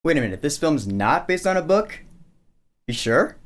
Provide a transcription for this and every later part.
Wait a minute, this film's not based on a book? You sure?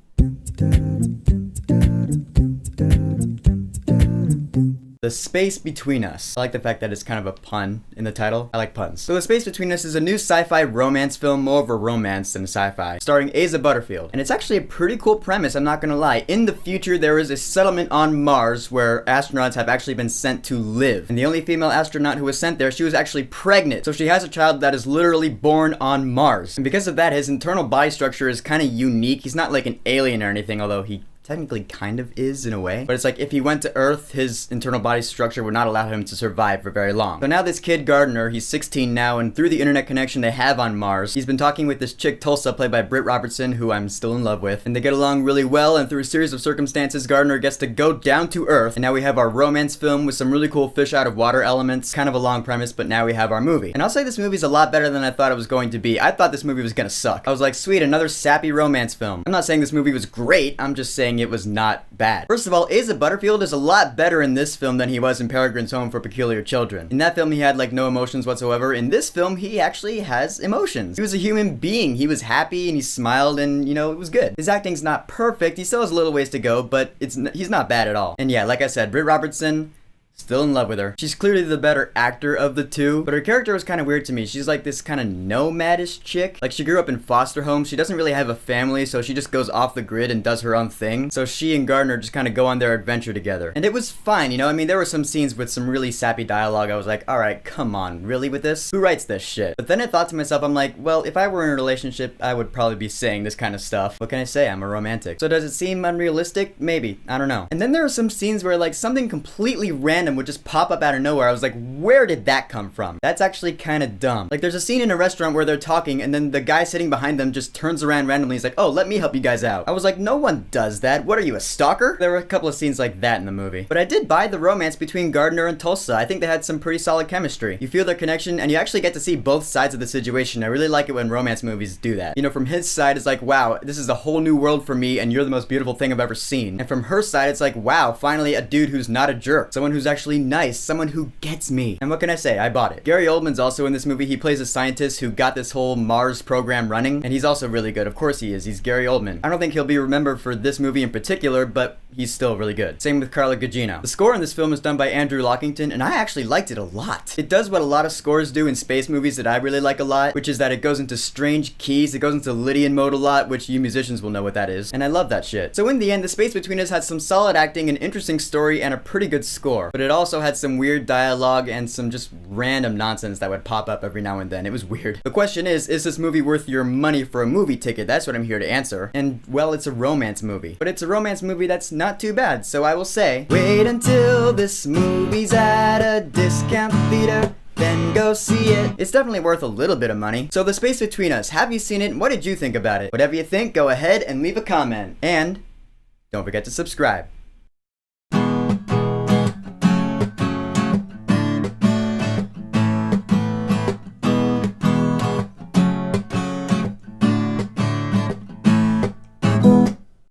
The Space Between Us. I like the fact that it's kind of a pun in the title. I like puns. So The Space Between Us is a new sci-fi romance film, more of a romance than sci-fi, starring Asa Butterfield. And it's actually a pretty cool premise, I'm not gonna lie. In the future, there is a settlement on Mars where astronauts have actually been sent to live. And the only female astronaut who was sent there, she was actually pregnant. So she has a child that is literally born on Mars. And because of that, his internal body structure is kind of unique. He's not like an alien or anything, although he technically kind of is in a way. But it's like if he went to Earth, his internal body structure would not allow him to survive for very long. So now this kid Gardner, he's 16 now, and through the internet connection they have on Mars, he's been talking with this chick Tulsa, played by Britt Robertson, who I'm still in love with. And they get along really well, and through a series of circumstances, Gardner gets to go down to Earth. And now we have our romance film with some really cool fish out of water elements. Kind of a long premise, but now we have our movie. And I'll say this movie's a lot better than I thought it was going to be. I thought this movie was gonna suck. I was like, sweet, another sappy romance film. I'm not saying this movie was great, I'm just saying it was not bad. First of all, Asa Butterfield is a lot better in this film than he was in Peregrine's Home for Peculiar Children. In that film, he had like no emotions whatsoever. In this film, he actually has emotions. He was a human being. He was happy and he smiled and, you know, it was good. His acting's not perfect. He still has a little ways to go, but he's not bad at all. And yeah, like I said, Britt Robertson, still in love with her. She's clearly the better actor of the two, but her character was kind of weird to me. She's like this kind of nomadish chick. Like she grew up in foster homes. She doesn't really have a family, so she just goes off the grid and does her own thing. So she and Gardner just kind of go on their adventure together. And it was fine, you know? I mean, there were some scenes with some really sappy dialogue. I was like, all right, come on, really with this? Who writes this shit? But then I thought to myself, I'm like, well, if I were in a relationship, I would probably be saying this kind of stuff. What can I say? I'm a romantic. So does it seem unrealistic? Maybe. I don't know. And then there are some scenes where like something completely random would just pop up out of nowhere. I was like, where did that come from? That's actually kind of dumb. Like there's a scene in a restaurant where they're talking and then the guy sitting behind them just turns around randomly. He's like, oh, let me help you guys out. I was like, no one does that. What are you, a stalker? There were a couple of scenes like that in the movie. But I did buy the romance between Gardner and Tulsa. I think they had some pretty solid chemistry. You feel their connection and you actually get to see both sides of the situation. I really like it when romance movies do that. You know, from his side, it's like, wow, this is a whole new world for me and you're the most beautiful thing I've ever seen. And from her side, it's like, wow, finally a dude who's not a jerk. Someone who's actually nice. Someone who gets me. And what can I say? I bought it. Gary Oldman's also in this movie. He plays a scientist who got this whole Mars program running, and he's also really good. Of course he is. He's Gary Oldman. I don't think he'll be remembered for this movie in particular, but he's still really good. Same with Carla Gugino. The score in this film is done by Andrew Lockington, and I actually liked it a lot. It does what a lot of scores do in space movies that I really like a lot, which is that it goes into strange keys. It goes into Lydian mode a lot, which you musicians will know what that is, and I love that shit. So in the end, The Space Between Us had some solid acting, an interesting story, and a pretty good score, but it also had some weird dialogue and some just random nonsense that would pop up every now and then. It was weird. The question is this movie worth your money for a movie ticket? That's what I'm here to answer. And well, it's a romance movie, but it's a romance movie that's not too bad, so I will say, wait until this movie's at a discount theater, then go see it. It's definitely worth a little bit of money. So The Space Between Us, have you seen it? What did you think about it? Whatever you think, go ahead and leave a comment. And don't forget to subscribe.